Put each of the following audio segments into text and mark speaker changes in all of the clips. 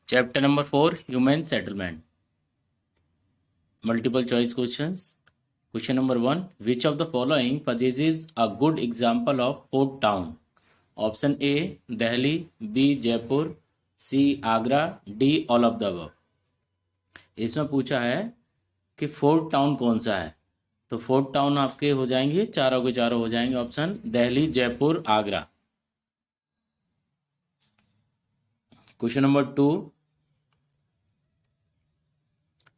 Speaker 1: Chapter number 4, Human Settlement. Multiple choice questions. Question number 1. Which of the following possesses a good example of port town? Option A, Delhi, B, Jaipur, C, Agra, D, all of the above. इसमें पूछा है कि fort town कौन सा है, तो fort town आपके हो जाएंगे, चारों के चारों हो जाएंगे option Delhi, Jaipur, Agra. Question number 2,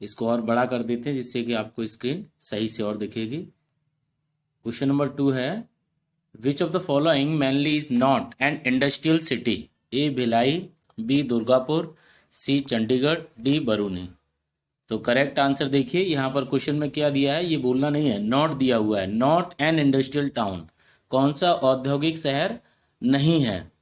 Speaker 1: इसको और बड़ा कर देते हैं जिससे कि आपको स्क्रीन सही से और दिखेगी। क्वेश्चन नंबर 2 है, which of the following mainly is not an industrial city? A Bhilai, B Durgapur, C Chandigarh, D Barauni. तो करेक्ट आंसर देखिए, यहाँ पर क्वेश्चन में क्या दिया है, ये बोलना नहीं है, नॉट दिया हुआ है, नॉट एन इंडस्ट्रियल टाउन। कौन सा औद्योगिक शहर नहीं है?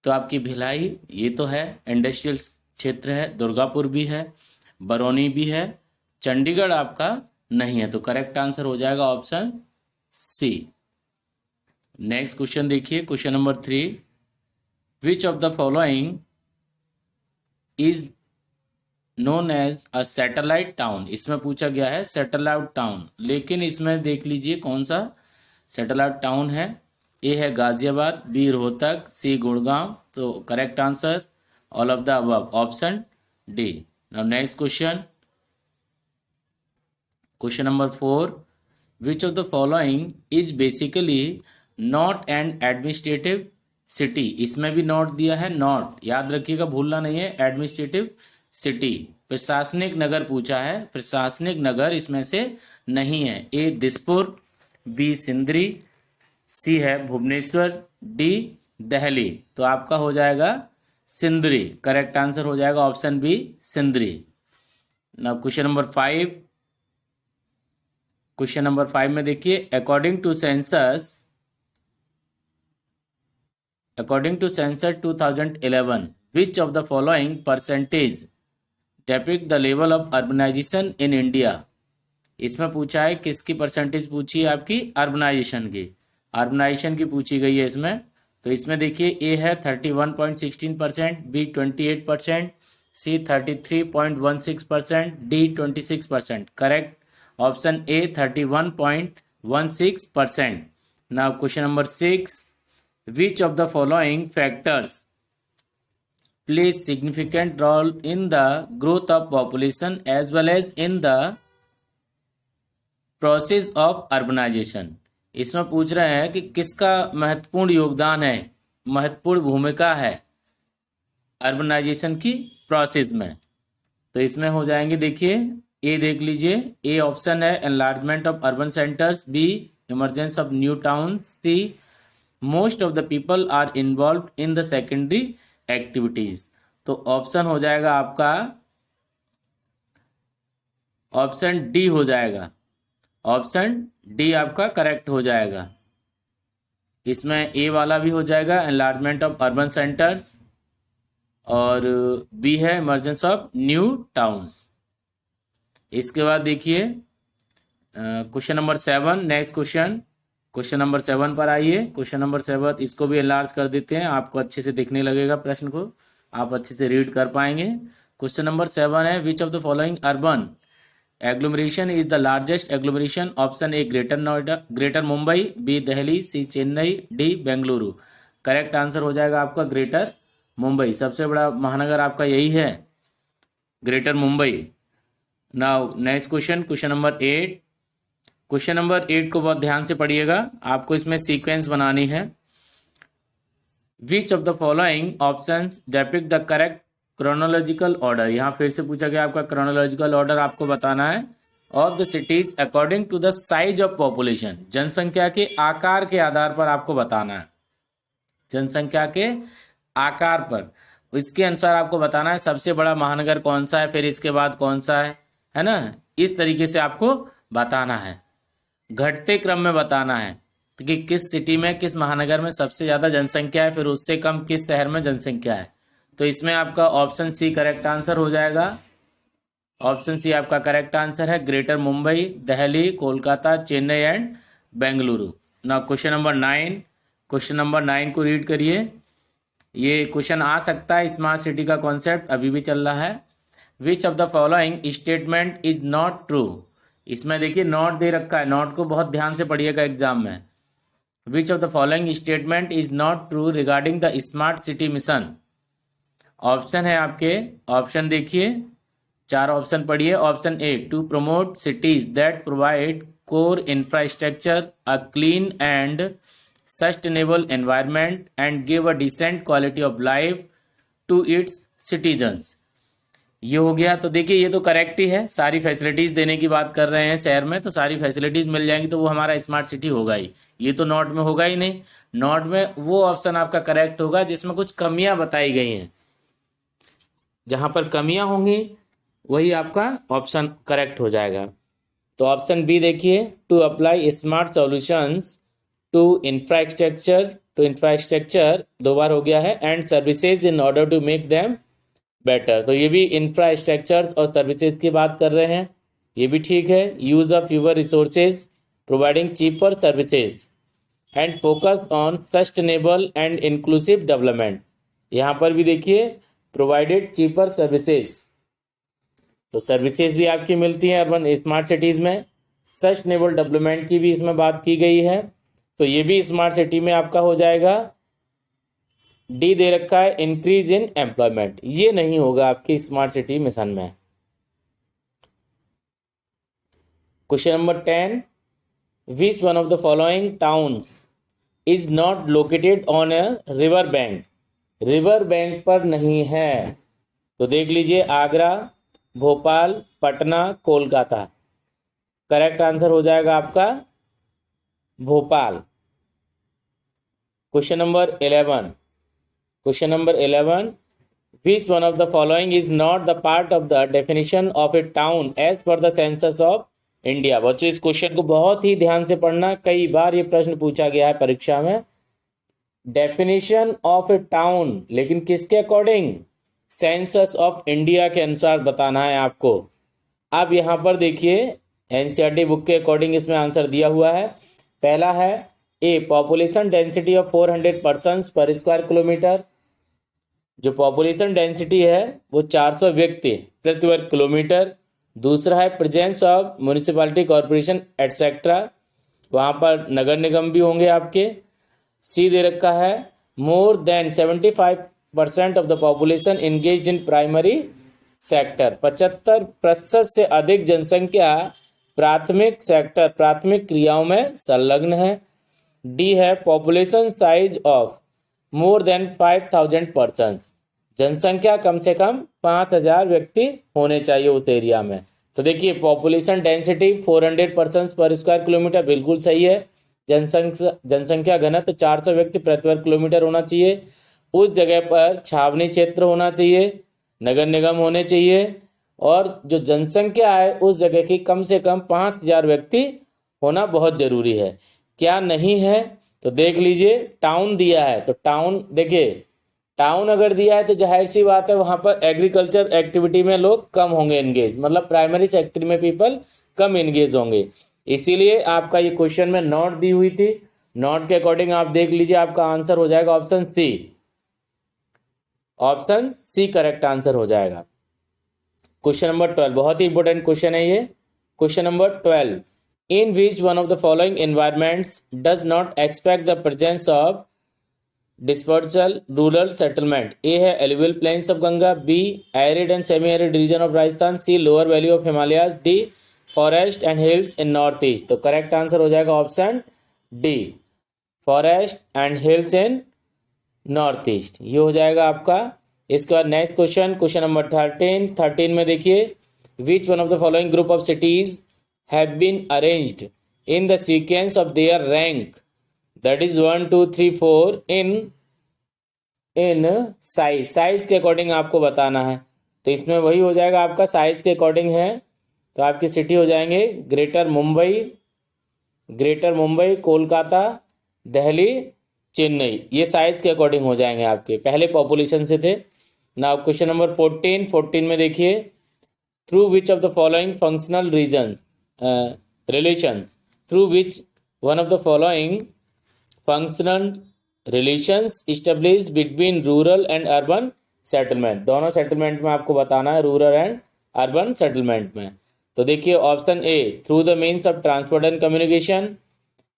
Speaker 1: तो आपकी भिलाई ये तो है, इंडस्ट्रियल क्षेत्र है, दुर्गापुर भी है, बरौनी भी है, चंडीगढ़ आपका नहीं है। तो करेक्ट आंसर हो जाएगा ऑप्शन सी। नेक्स्ट क्वेश्चन देखिए, question number 3, which of the following is known as a satellite town? इसमें पूछा गया है सैटेलाइट टाउन, लेकिन इसमें देख लीजिए कौन सा सैटेलाइट टाउन है। ए है गाजियाबाद, बी रोहतक, सी गुड़गांव। तो correct answer all of the above, option D. Now next question, question number 4, which of the following is basically not an administrative city? इसमें भी नॉट दिया है, नॉट याद रखिएगा, भूलना नहीं है, एडमिनिस्ट्रेटिव सिटी, प्रशासनिक नगर पूछा है, प्रशासनिक नगर इसमें से नहीं है। ए दिसपुर, बी सिंदरी, सी है भुवनेश्वर, डी दिल्ली। तो आपका हो जाएगा सिंदरी, करेक्ट आंसर हो जाएगा option B Sindri. Now question number 5, question number 5 में देखिए, according to census 2011, which of the following percentage depict the level of urbanization in India? इसमें पूछा है किसकी परसेंटेज पूछी है, आपकी अर्बनाइजेशन की, अर्बनाइजेशन की पूछी गई है इसमें। तो इसमें देखिए, ए है 31.16%, B 28%, C 33.16%, D 26%। Correct option A 31.16%। Now question number 6, which of the following factors plays significant role in the growth of population as well as in the process of urbanization? इसमें पूछ रहे हैं कि किसका महत्वपूर्ण योगदान है, महत्वपूर्ण भूमिका है अर्बनाइजेशन की प्रोसेस में। तो इसमें हो जाएंगे, देखिए ए देख लीजिए, ए ऑप्शन है enlargement of urban centres, B emergence of new town, C most of the people are involve in the secondary activities. तो ऑप्शन हो जाएगा आपका ऑप्शन डी हो जाएगा, ऑप्शन डी आपका करेक्ट हो जाएगा। इसमें ए वाला भी हो जाएगा एनलार्जमेंट ऑफ अर्बन सेंटर्स, और बी है इमरजेंस ऑफ न्यू टाउन्स। इसके बाद देखिए question number 7, next question number 7 पर आइए। क्वेश्चन नंबर 7 इसको भी एनलार्ज कर देते हैं, आपको अच्छे से दिखने लगेगा, प्रश्न को आप अच्छे से रीड कर पाएंगे। क्वेश्चन नंबर 7 है, which of the following urban agglomeration is the largest agglomeration? Option A greater Noida, greater Mumbai, B Delhi, C Chennai, D Bengaluru. Correct answer हो जाएगा आपका ग्रेटर मुंबई, सबसे बड़ा महानगर आपका यही है, greater Mumbai. Now next question number 8। Question number 8 को बहुत ध्यान से पढ़िएगा, आपको इसमें सीक्वेंस बनानी है। Which of the following options depict the correct chronological order? यहाँ फिर से पूछा गया आपका क्रोनोलॉजिकल ऑर्डर आपको बताना है। Of the cities according to the size of population, जनसंख्या के आकार के आधार पर आपको बताना है, जनसंख्या के आकार पर, इसके अनुसार आपको बताना है सबसे बड़ा महानगर कौन सा है, फिर इसके बाद कौन सा है ना, इस तरीके से आपको बताना है, घटते क्रम में बताना है कि किस सिटी में, किस महानगर में सबसे ज्यादा जनसंख्या है, फिर उससे कम किस शहर में जनसंख्या है। तो इसमें आपका ऑप्शन सी करेक्ट आंसर हो जाएगा, ऑप्शन सी आपका करेक्ट आंसर है, ग्रेटर मुंबई, दिल्ली, कोलकाता, चेन्नई एंड बेंगलुरु। ना क्वेश्चन नंबर 9 को रीड करिए। ये क्वेश्चन आ सकता है, स्मार्ट सिटी का कॉन्सेप्ट अभी भी चल रहा है। Which of the following statement is not true. इसमें देखिए नॉट दे रखा है, नॉट को बहुत ध्यान से पढ़िएगा एग्जाम में। Which of the following statement is not true regarding the smart city mission. Option है आपके, ऑप्शन देखिए, 4 ऑप्शन पढ़िए। Option A, to promote cities that provide core infrastructure, a clean and sustainable environment and give a decent quality of life to its citizens. ये हो गया। तो देखिए ये तो करेक्ट ही है, सारी फैसिलिटीज देने की बात कर रहे हैं शहर में, तो सारी फैसिलिटीज मिल जाएंगी तो वो हमारा स्मार्ट सिटी होगा ही। ये तो नॉट में होगा ही नहीं। नॉट में वो ऑप्शन आपका करेक्ट होगा जिसमें कुछ कमियां बताई गई हैं। जहां पर कमियां होंगी वही आपका ऑप्शन करेक्ट हो जाएगा। तो ऑप्शन बी देखिए, to apply smart solutions to infrastructure 2 बार हो गया है, and services in order to make them better. तो ये भी इंफ्रास्ट्रक्चर और सर्विसेज की बात कर रहे हैं, ये भी ठीक है। Use of human resources, providing cheaper services and focus on sustainable and inclusive development. यहाँ पर भी देखिए प्रोवाइडेड चीपर सर्विसेज, तो सर्विसेज भी आपकी मिलती हैं अर्बन स्मार्ट सिटीज में। सस्टेनेबल डेवलपमेंट की भी इसमें बात की गई है, तो ये भी स्मार्ट सिटी में आपका हो जाएगा। डी दे रखा है इंक्रीज इन एम्प्लॉयमेंट, ये नहीं होगा आपकी स्मार्ट सिटी मिशन में। Question number 10, which one of the following towns is not located on a river bank. River bank पर नहीं है, तो देख लीजिए आगरा, भोपाल, पटना, कोलकाता। करेक्ट आंसर हो जाएगा आपका Bhopal. Question number 11, question number 11, which one of the following is not the part of the definition of a town as per the census of India. बच्चों इस क्वेश्चन को बहुत ही ध्यान से पढ़ना, कई बार ये प्रश्न पूछा गया है परीक्षा में। डेफिनेशन ऑफ ए टाउन, लेकिन किसके अकॉर्डिंग, सेंसस ऑफ इंडिया के अनुसार बताना है आपको। अब यहां पर देखिए एनसीईआरटी बुक के अकॉर्डिंग इसमें आंसर दिया हुआ है। पहला है ए, पॉपुलेशन डेंसिटी ऑफ 400 पर्सन्स पर स्क्वायर किलोमीटर। जो पॉपुलेशन डेंसिटी है वो 400 व्यक्ति प्रति वर्ग किलोमीटर। दूसरा है presence of municipality corporation etcetera, वहां पर नगर निगम भी होंगे आपके। सी दे रखा है more than 75% of the population engaged in primary sector, 75% से अधिक जनसंख्या प्राथमिक सेक्टर, प्राथमिक क्रियाओं में संलग्न है। डी है population size of more than 5000 person, जनसंख्या कम से कम 5000 व्यक्ति होने चाहिए उस एरिया में। तो देखिए पॉपुलेशन डेंसिटी 400 पर्सन पर स्क्वायर किलोमीटर बिल्कुल सही है। जनसंख्या घनत्व 400 व्यक्ति प्रति वर्ग किलोमीटर होना चाहिए। उस जगह पर छावनी क्षेत्र होना चाहिए, नगर निगम होने चाहिए, और जो जनसंख्या है उस जगह की कम से कम 5000 व्यक्ति होना बहुत जरूरी है। क्या नहीं है तो देख लीजिए, टाउन दिया है तो टाउन, देखिए टाउन अगर दिया है तो जाहिर सी बात है वहां पर एग्रीकल्चर एक्टिविटी में लोग कम होंगे एंगेज, मतलब प्राइमरी सेक्टर में पीपल कम एंगेज होंगे, इसीलिए आपका ये क्वेश्चन में नॉट दी हुई थी। नॉट के अकॉर्डिंग आप देख लीजिए आपका आंसर हो जाएगा option C. Option C correct answer हो जाएगा। क्वेश्चन नंबर 12 बहुत ही इंपॉर्टेंट क्वेश्चन है ये। Question number 12, in which one of the following environments does not expect the presence of dispersal rural settlement. A है alluvial plains of Ganga, B arid and semi arid region of Rajasthan, C lower valley of Himalayas, D forest and hills in north east. तो correct answer हो जाएगा option D, forest and hills in north east, ये हो जाएगा आपका। इसके बाद next question, question number 13 में देखिए, which one of the following group of cities have been arranged in the sequence of their rank, that is 1 2 3 4 in size. Size के according आपको बताना है, तो इसमें वही हो जाएगा आपका साइज के अकॉर्डिंग है। तो आपकी सिटी हो जाएंगे ग्रेटर मुंबई, कोलकाता, दिल्ली, चेन्नई, ये साइज के अकॉर्डिंग हो जाएंगे आपके, पहले पॉपुलेशन से थे। नाउ क्वेश्चन नंबर 14 में देखिए, through which of the following functional relations, through which one of the following functional relations establish between rural and urban settlement, दोनों सेटलमेंट में आपको बताना है रूरल एंड अर्बन सेटलमेंट में। तो देखिए option A through the means of transport and communication,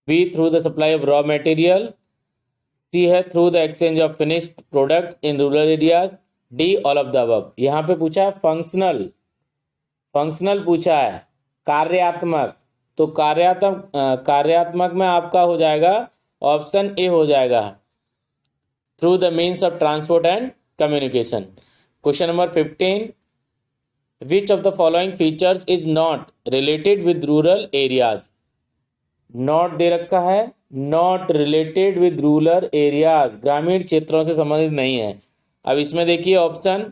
Speaker 1: B through the supply of raw material, C है through the exchange of finished product in rural areas, D all of the above. यहाँ पे पूछा है functional, functional पूछा है, कार्यात्मक, तो कार्यात्मक में आपका हो जाएगा ऑप्शन ए हो जाएगा through the means of transport and communication. Question number 15, which of the following features is not related with rural areas. Not दे रखा है, not related with rural areas, ग्रामीण क्षेत्रों से संबंधित नहीं है। अब इसमें देखिए option,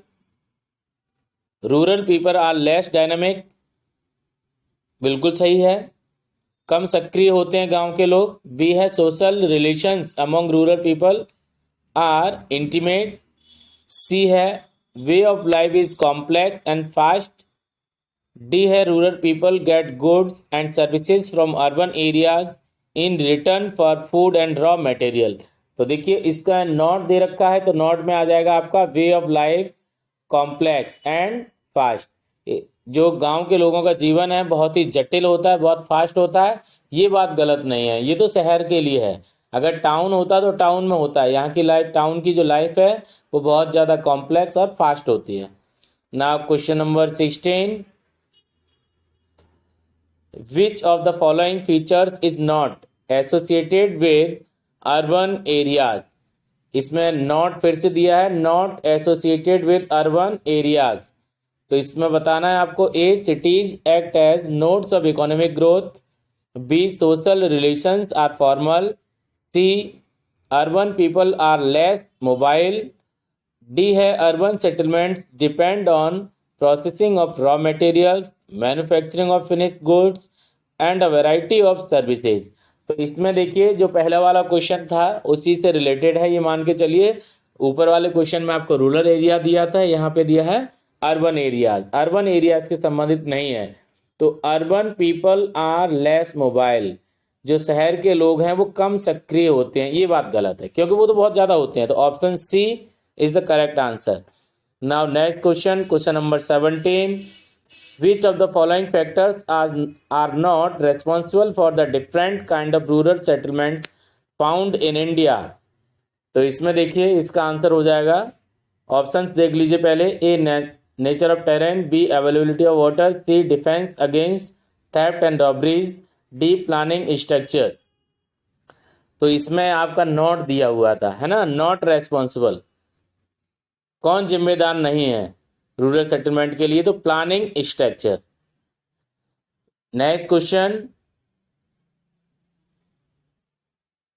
Speaker 1: rural people are less dynamic, बिल्कुल सही है, कम सक्रिय होते हैं गांव के लोग। बी है social relations among rural people are intimate, C है way of life is complex and fast, D है rural people get goods and services from urban areas in return for food and raw material. तो देखिए इसका not दे रखा है, तो not में आ जाएगा आपका वे of life complex and fast. जो गांव के लोगों का जीवन है बहुत ही जटिल होता है, बहुत फास्ट होता है, ये बात गलत नहीं है, ये तो शहर के लिए है। अगर टाउन होता तो टाउन में होता है, यहाँ की लाइफ, टाउन की जो लाइफ है वो बहुत ज़्यादा कॉम्प्लेक्स और फास्ट होती है। Now question number 16, which of the following features is not associated with urban areas. इसमें नॉट फिर से दिया है, not associated with urban areas, तो इसमें बताना है आपको, A cities act as nodes of economic growth, B social relations are formal, C urban people are less mobile, D है urban settlements depend on processing of raw materials, manufacturing of finished goods and a variety of services. तो इसमें देखिए जो पहला वाला question था उसी से रिलेटेड है, ये मान के चलिए। ऊपर वाले क्वेश्चन में आपको रूरल एरिया दिया था, यहाँ पे दिया है अर्बन एरियाज, अर्बन एरियाज के संबंधित नहीं है। तो urban people are less mobile, जो शहर के लोग हैं वो कम सक्रिय होते हैं, ये बात गलत है क्योंकि वो तो बहुत ज्यादा होते हैं। तो option C is the correct answer. Now next question, question number 17, which of the following factors are not responsible for the different kind of rural settlements found in India। तो इसमें देखिए इसका आंसर हो जाएगा, ऑप्शंस देख लीजिए पहले, A nature of terrain, B availability of water, C defence against theft and robberies, D planning structure. तो इसमें आपका नॉट दिया हुआ था, है ना, नॉट रेस्पॉन्सिबल, कौन जिम्मेदार नहीं है रूरल सेटलमेंट के लिए, तो planning structure. Next question,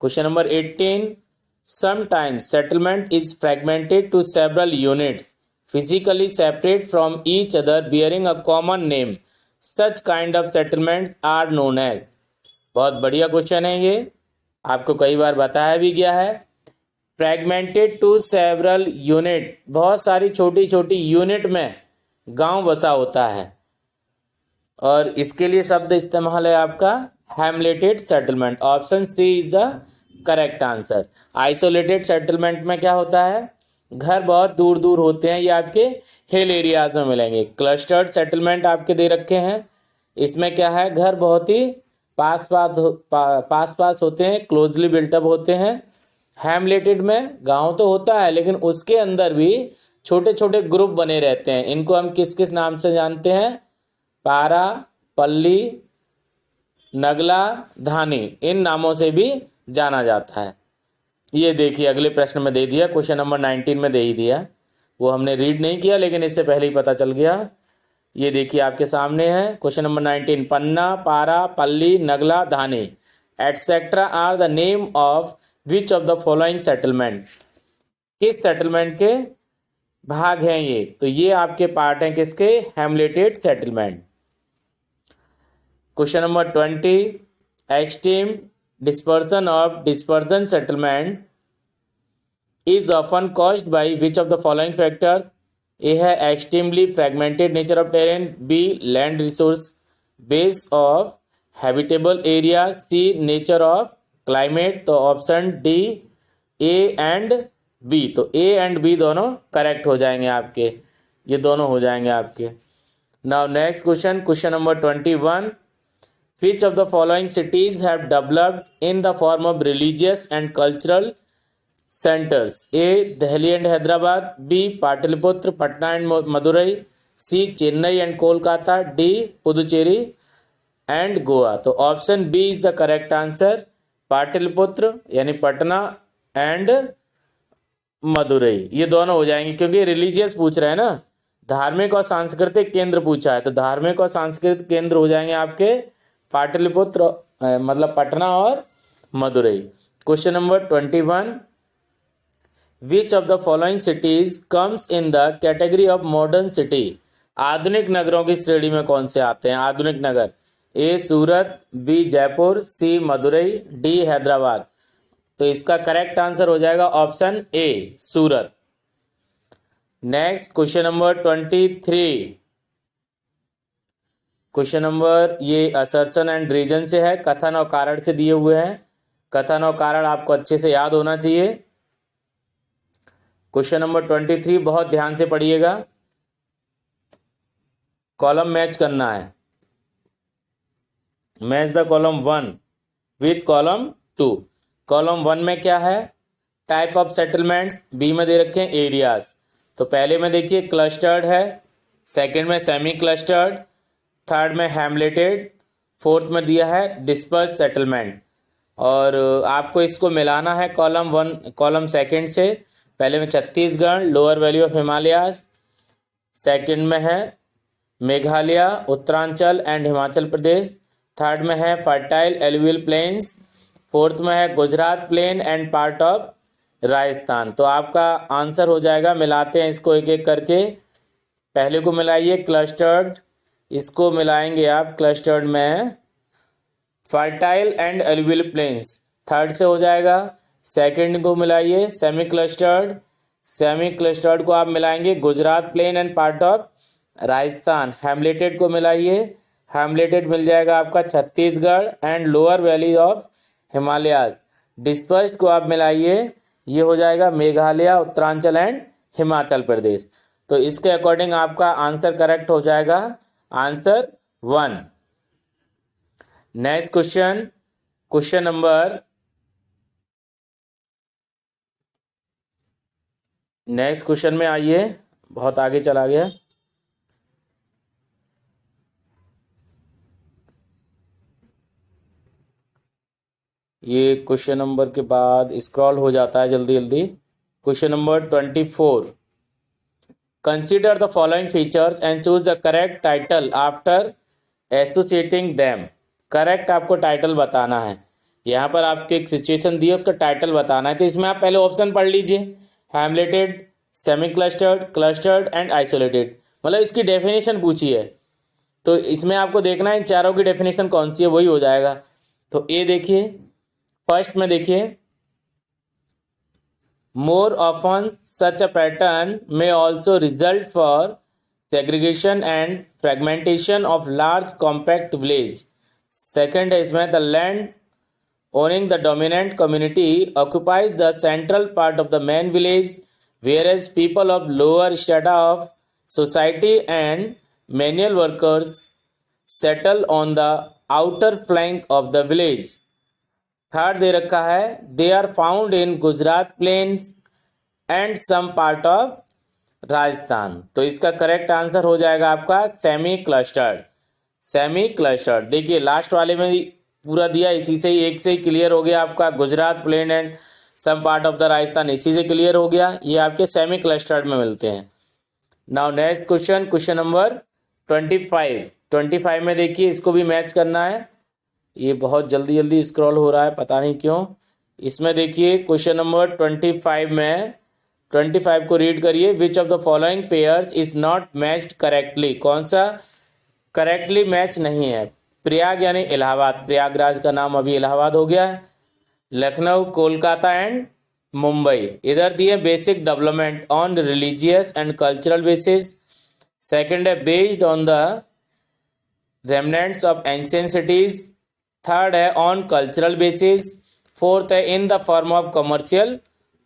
Speaker 1: question number 18, sometimes settlement is fragmented to several units physically separate from each other bearing a common name, such kind of settlements are known as। बहुत बढ़िया question है ये, आपको कई बार बताया भी गया है। फ्रेगमेंटेड टू सेवरल यूनिट, बहुत सारी छोटी छोटी यूनिट में गांव बसा होता है, और इसके लिए शब्द इस्तेमाल है आपका hamleted settlement. Option C is the correct answer. Isolated settlement में क्या होता है, घर बहुत दूर दूर होते हैं, ये आपके हिल एरियाज में मिलेंगे। क्लस्टर्ड सेटलमेंट आपके दे रखे हैं, इसमें क्या है, घर बहुत ही पास पास होते हैं, क्लोजली बिल्टअप होते हैं। हैमलेटेड में गांव तो होता है लेकिन उसके अंदर भी छोटे छोटे ग्रुप बने रहते हैं, इनको हम किस किस नाम से जानते हैं, पारा, पल्ली, नगला, धानी, इन नामों से भी जाना जाता है। ये देखिए अगले प्रश्न में दे दिया, क्वेश्चन नंबर 19 में दे ही दिया, वो हमने रीड नहीं किया लेकिन इससे पहले ही पता चल गया। ये देखिए आपके सामने है क्वेश्चन नंबर 19, पन्ना, पारा, पल्ली, नगला, धानी etcetera are the name of which of the following settlement. किस सेटलमेंट के भाग हैं ये, तो ये आपके पार्ट हैं किसके, hamleted settlement. Question number 20, extreme dispersion of dispersion settlement is often caused by which of the following factors। A है extremely fragmented nature of terrain, B land resource base of habitable area, C nature of climate। तो option D A and B, तो A and B दोनों correct हो जाएंगे आपके, ये दोनों हो जाएंगे आपके। Now next question, question number 21, which of the following cities have developed in the form of religious and cultural centers? A Delhi and Hyderabad, B Pataliputra, Patna and Madurai, C Chennai and Kolkata, D Puducherry and Goa। तो option B is the correct answer, Pataliputra यानी Patna and Madurai, ये दोनों हो जाएंगे, क्योंकि religious पूछ रहे हैं ना, धार्मिक और सांस्कृतिक केंद्र पूछा है, तो धार्मिक और सांस्कृतिक केंद्र हो जाएंगे आपके पाटलिपुत्र, मतलब पटना और Madurai. Question number 21, which of the following cities comes in the category of modern city? आधुनिक नगरों की श्रेणी में कौन से आते हैं आधुनिक नगर? ए सूरत, बी जयपुर, सी मदुरई, डी हैदराबाद। तो इसका करेक्ट आंसर हो जाएगा option A Surat. Next question number 23, question number ये असर्शन एंड रीजन से है, कथन और कारण से दिए हुए हैं, कथन और कारण आपको अच्छे से याद होना चाहिए। क्वेश्चन नंबर 23 बहुत ध्यान से पढ़िएगा, कॉलम मैच करना है, match the column 1 with column 2। Column 1 में क्या है? टाइप ऑफ सेटलमेंट्स, बी में दे रखे हैं एरियाज, तो पहले में देखिए क्लस्टर्ड है, सेकंड में सेमी क्लस्टर्ड, थर्ड में हैमलेटेड, फोर्थ में दिया है डिस्पर्स सेटलमेंट। और आपको इसको मिलाना है कॉलम 1 कॉलम सेकंड से, पहले में Chhattisgarh lower valley of Himalayas, second में है मेघालय उत्तरांचल एंड हिमाचल प्रदेश, थर्ड में है फर्टाइल एलुवियल प्लेन्स, फोर्थ में है Gujarat plain and part of Rajasthan. तो आपका आंसर हो जाएगा, मिलाते हैं इसको एक एक करके, पहले को मिलाइए क्लस्टर्ड, इसको मिलाएंगे आप क्लस्टर्ड में fertile and alluvial plains, third से हो जाएगा। सेकंड को मिलाइए सेमी क्लस्टर्ड, सेमी क्लस्टर्ड को आप मिलाएंगे Gujarat plain and part of Rajasthan. Hamleted को मिलाइए, हैमलेटेड मिल जाएगा आपका Chhattisgarh and lower valley of Himalayas. Dispersed को आप मिलाइए, ये हो जाएगा मेघालय उत्तरांचल एंड हिमाचल प्रदेश। तो इसके अकॉर्डिंग आपका आंसर करेक्ट हो जाएगा answer 1। Next question, question number next question में आइए, बहुत आगे चला गया। ये क्वेश्चन नंबर के बाद स्क्रॉल हो जाता है जल्दी जल्दी। Question number 24, consider the following features and choose the correct title after associating them. Correct आपको टाइटल बताना है, यहाँ पर आपको एक सिचुएशन दी है, उसका टाइटल बताना है। तो इसमें आप पहले ऑप्शन पढ़ लीजिए, hamleted, semi clustered, clustered and isolated, मतलब इसकी डेफिनेशन पूछी है। तो इसमें आपको देखना है इन चारों की डेफिनेशन कौन सी है, वही हो जाएगा। तो ए देखिए, फर्स्ट में देखिए, more often such a pattern में also result for segregation and fragmentation of large compact village. Second है इसमें, the land owning the dominant community occupies the central part of the main village, whereas people of lower strata of society and manual workers settle on the outer flank of the village। Third दे रखा है, they are found in Gujarat plains and some part of Rajasthan. तो इसका correct answer हो जाएगा आपका semi clustered. Semi clustered देखिए last वाले में पूरा दिया, इसी से ही एक से ही क्लियर हो गया आपका, गुजरात प्लेन एंड सब पार्ट ऑफ द राजस्थान, इसी से क्लियर हो गया, ये आपके सेमी क्लस्टर्ड में मिलते हैं। Now next question, question number 25 में देखिए, इसको भी मैच करना है, ये बहुत जल्दी जल्दी स्क्रॉल हो रहा है पता नहीं क्यों। इसमें देखिए क्वेश्चन नंबर 25 में 25 को रीड करिए, विच of the following pairs is not matched correctly. कौन सा करेक्टली मैच नहीं है? प्रयाग यानी इलाहाबाद, प्रयागराज का नाम अभी इलाहाबाद हो गया है, लखनऊ, कोलकाता एंड मुंबई। इधर दिए basic development on religious and cultural basis, second है based on the remnants of ancient cities, third है ऑन कल्चरल बेसिस, फोर्थ है in the form of commercial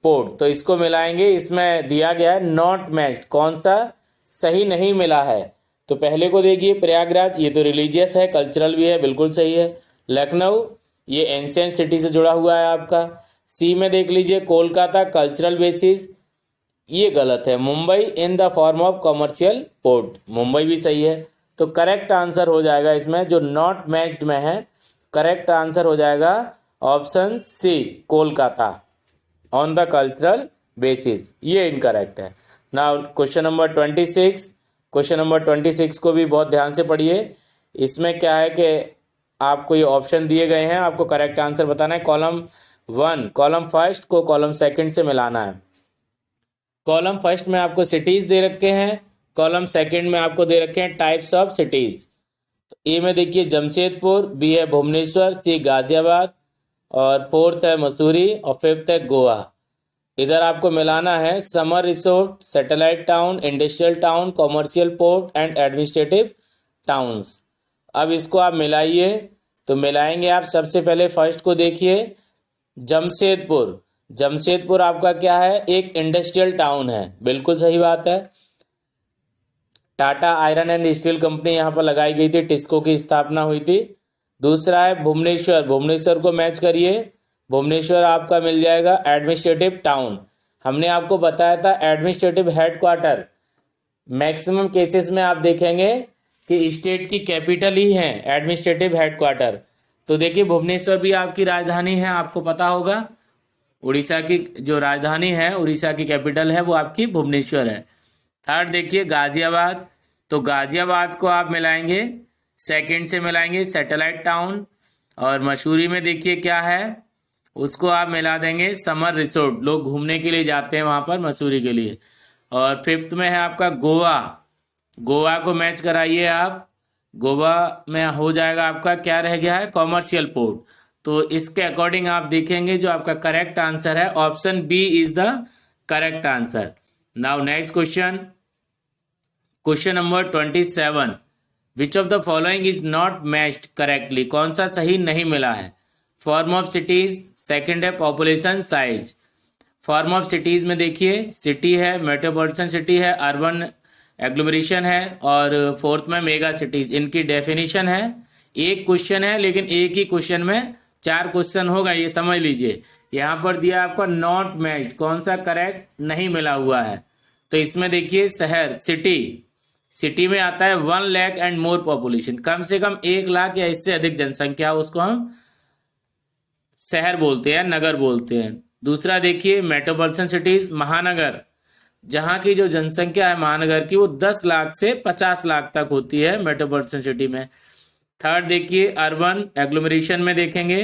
Speaker 1: port, तो इसको मिलाएंगे। इसमें दिया गया है नॉट मैच्ड, कौन सा सही नहीं मिला है। तो पहले को देखिए प्रयागराज, ये तो रिलीजियस है, कल्चरल भी है, बिल्कुल सही है। लखनऊ, ये एंशियंट सिटी से जुड़ा हुआ है आपका। सी में देख लीजिए कोलकाता, कल्चरल बेसिस, ये गलत है। मुंबई इन the form of commercial port, Mumbai भी सही है। तो करेक्ट आंसर हो जाएगा इसमें जो नॉट मैच्ड में है, करेक्ट आंसर हो जाएगा option C, Kolkata on the cultural basis, ये इनकरेक्ट है। Now question number 26, question number 26 को भी बहुत ध्यान से पढ़िए। इसमें क्या है कि आपको ये ऑप्शन दिए गए हैं, आपको करेक्ट आंसर बताना है। कॉलम 1, कॉलम फर्स्ट को कॉलम सेकंड से मिलाना है। कॉलम फर्स्ट में आपको सिटीज दे रखे हैं, कॉलम सेकंड में आपको दे रखे हैं टाइप्स ऑफ सिटीज। तो ए में देखिए जमशेदपुर, बी है भुवनेश्वर, सी गाजियाबाद, और फोर्थ है मसूरी, और फिफ्थ है गोवा। इधर आपको मिलाना है summer resort, satellite town, industrial town, commercial port and administrative towns. अब इसको आप मिलाइए, तो मिलाएंगे आप। सबसे पहले फर्स्ट को देखिए, जमशेदपुर। जमशेदपुर आपका क्या है, एक इंडस्ट्रियल टाउन है, बिल्कुल सही बात है। Tata iron and steel company यहाँ पर लगाई गई थी, टिस्को की स्थापना हुई थी। दूसरा है भुवनेश्वर, भुवनेश्वर को मैच करिए, भुवनेश्वर आपका मिल जाएगा एडमिनिस्ट्रेटिव टाउन। हमने आपको बताया था एडमिनिस्ट्रेटिव हेडक्वार्टर मैक्सिमम केसेस में आप देखेंगे कि स्टेट की कैपिटल ही है एडमिनिस्ट्रेटिव हेडक्वार्टर। तो देखिए भुवनेश्वर भी आपकी राजधानी है, आपको पता होगा। उड़ीसा की जो राजधानी है, उड़ीसा की कैपिटल है, वो आपकी भुवनेश्वर है। थर्ड देखिए गाजियाबाद, तो गाजियाबाद को आप मिलाएंगे, सेकंड से मिलाएंगे सैटेलाइट टाउन। और मसूरी में देखिए क्या है, उसको आप मिला देंगे समर रिसोर्ट, लोग घूमने के लिए जाते हैं वहाँ पर मसूरी के लिए। और फिफ्थ में है आपका गोवा, गोवा को मैच कराइए आप। गोवा में हो जाएगा आपका, क्या रह गया है, कॉमर्शियल पोर्ट। तो इसके अकॉर्डिंग आप देखेंगे जो आपका करेक्ट आंसर है option B is the correct answer. Now next question, question number 27, which of the following is not matched correctly, कौन सा सही नहीं मिला है। फॉर्म ऑफ सिटीज, सेकंड है population size. Form of cities में देखिए सिटी है, मेट्रोपॉलिटन सिटी है, अर्बन एग्लोमरेशन है, और फोर्थ में मेगा सिटीज। इनकी डेफिनेशन है, एक क्वेश्चन है लेकिन एक ही क्वेश्चन में 4 क्वेश्चन होगा, ये समझ लीजिए। यहाँ पर दिया आपका नॉट मैच्ड, कौन सा करेक्ट नहीं मिला हुआ है। तो इसमें देखिए शहर, सिटी, सिटी में आता है 1 लाख एंड मोर पॉपुलेशन, कम से कम 1 लाख या इससे अधिक जनसंख्या, उसको हम शहर बोलते हैं, नगर बोलते हैं। दूसरा देखिए मेट्रोपॉलिटन सिटीज, महानगर, जहां की जो जनसंख्या है महानगर की वो 10 लाख से 50 लाख तक होती है मेट्रोपॉलिटन सिटी में। थर्ड देखिए अर्बन एग्लोमरेशन में देखेंगे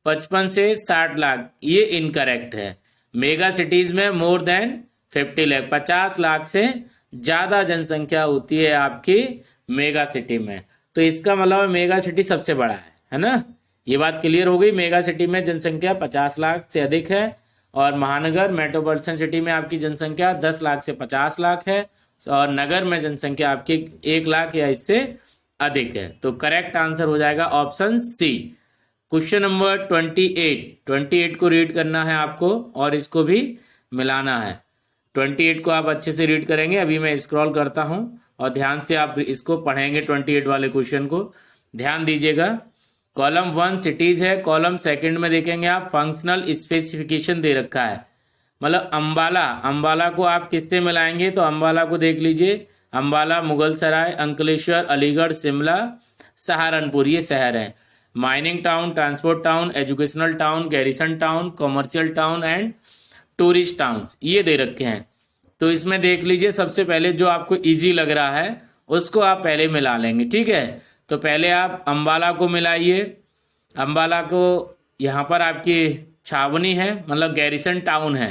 Speaker 1: 55 से 60 लाख, ये इनकरेक्ट है। मेगा सिटीज में मोर देन 50 लाख, 50 लाख से ज्यादा जनसंख्या होती है आपकी मेगा सिटी में। तो इसका मतलब मेगा सिटी सबसे बड़ा है ना। ये बात क्लियर हो गई, मेगा सिटी में जनसंख्या 50 लाख से अधिक है, और महानगर मेट्रोपॉलिटन सिटी में आपकी जनसंख्या 10 लाख से 50 लाख है, और नगर में जनसंख्या आपकी 1 लाख या इससे अधिक है। तो करेक्ट आंसर हो जाएगा ऑप्शन सी। क्वेश्चन नंबर 28 को रीड करना है आपको, और इसको भी मिलाना है। 28 को आप अच्छे से रीड करेंगे, अभी मैं स्क्रॉल करता हूं, और ध्यान से आप इसको पढ़ेंगे। 28 वाले क्वेश्चन को ध्यान दीजिएगा। कॉलम 1 सिटीज है, कॉलम सेकंड में देखेंगे आप फंक्शनल स्पेसिफिकेशन दे रखा है, मतलब अंबाला, अंबाला को आप किससे मिलाएंगे, तो अंबाला को देख लीजिए, अंबाला, मुगलसराय, अंकलेश्वर, अलीगढ़, शिमला, सहारनपुर, ये शहर है। Mining town, transport town, educational town, garrison town, commercial town and tourist towns, ये दे रखे हैं। तो इसमें देख लीजिए सबसे पहले जो आपको इजी लग रहा है उसको आप पहले मिला लेंगे, ठीक है। तो पहले आप अंबाला को मिलाइए। अंबाला को यहाँ पर आपकी छावनी है, मतलब गैरिसन टाउन है,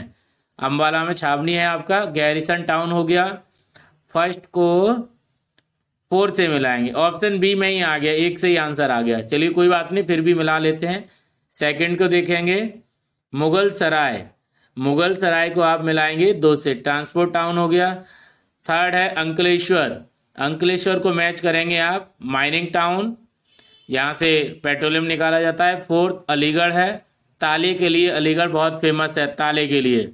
Speaker 1: अंबाला में छावनी है आपका, गैरिसन टाउन हो गया। फर्स्ट को 4 से मिलाएंगे, ऑप्शन बी में ही आ गया, 1 से ही आंसर आ गया, चलिए कोई बात नहीं, फिर भी मिला लेते हैं। सेकंड को देखेंगे मुगल सराय, मुगल सराय को आप मिलाएंगे 2 से, ट्रांसपोर्ट टाउन हो गया। थर्ड है अंकलेश्वर, अंकलेश्वर को मैच करेंगे आप माइनिंग टाउन, यहाँ से पेट्रोलियम निकाला जाता है। फोर्थ अलीगढ़ है, ताले के लिए अलीगढ़ बहुत फेमस है, ताले के लिए।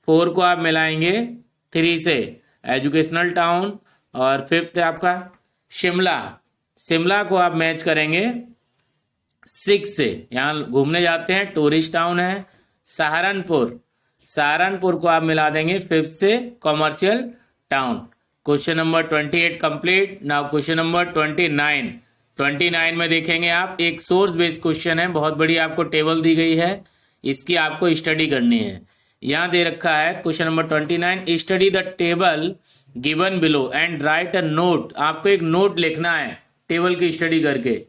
Speaker 1: 4 को आप मिलाएंगे 3 से, एजुकेशनल टाउन। और 5th है आपका शिमला, शिमला को आप मैच करेंगे 6 से, यहाँ घूमने जाते हैं, टूरिस्ट टाउन है। सहारनपुर, सहारनपुर को आप मिला देंगे 5th से, commercial town. Question number 28 complete. Now question number 29। 29 में देखेंगे आप, एक सोर्स बेस्ड क्वेश्चन है, बहुत बड़ी आपको टेबल दी गई है, इसकी आपको स्टडी करनी है। यहाँ दे रखा है question number 29, study the table given below and write a note. आपको एक नोट लिखना है टेबल की स्टडी करके,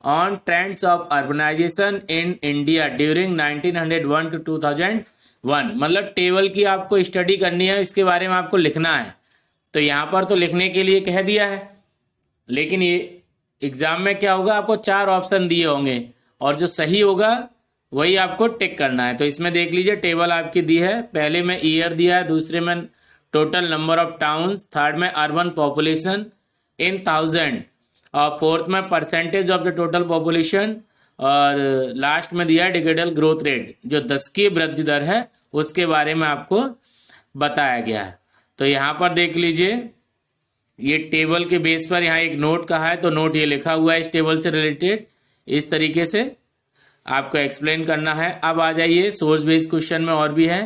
Speaker 1: on trends of urbanisation in India during 1901 to 2001। मतलब टेबल की आपको स्टडी करनी है, इसके बारे में आपको लिखना है। तो यहाँ पर तो लिखने के लिए कह दिया है, लेकिन ये एग्जाम में क्या होगा, आपको 4 ऑप्शन दिए होंगे और जो सही होगा वही आपको टिक करना है। तो इसमें देख लीजिए टेबल आपकी दी है, पहले में ईयर दिया है, दूसरे में total number of towns, third में अर्बन पॉपुलेशन इन 1000 और 4th में percentage of the total population, और लास्ट में दिया है डिकेडल ग्रोथ रेट, जो 10 की वृद्धि दर है उसके बारे में आपको बताया गया है। तो यहाँ पर देख लीजिए, ये टेबल के बेस पर यहाँ एक नोट कहा है, तो नोट ये लिखा हुआ है इस टेबल से रिलेटेड, इस तरीके से आपको एक्सप्लेन करना है। अब आ जाइए सोर्स बेस्ड क्वेश्चन में, और भी है।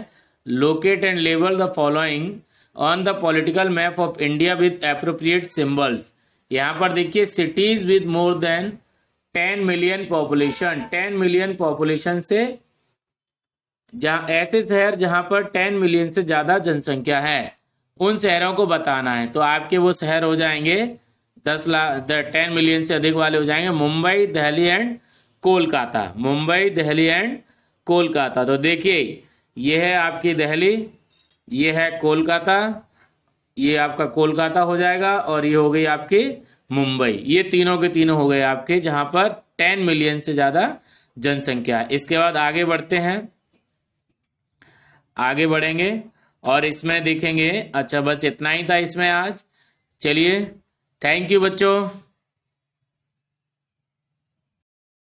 Speaker 1: Locate and label the following on the political map of India with appropriate symbols. यहाँ पर देखिए, cities with more than 10 million population, 10 million population से, जहाँ ऐसे शहर जहां पर 10 मिलियन से ज्यादा जनसंख्या है, उन शहरों को बताना है। तो आपके वो शहर हो जाएंगे 10 मिलियन से अधिक वाले हो जाएंगे मुंबई, दिल्ली एंड कोलकाता, मुंबई, दिल्ली एंड कोलकाता। तो देखिए, ये है आपकी दिल्ली, ये है कोलकाता, ये आपका कोलकाता हो जाएगा, और ये हो गई आपकी मुंबई। ये तीनों के तीनों हो गए आपके जहां पर 10 मिलियन से ज्यादा जनसंख्या है। इसके बाद आगे बढ़ते हैं, आगे बढ़ेंगे और इसमें देखेंगे। अच्छा, बस इतना ही था इसमें आज। चलिए, थैंक यू बच्चों।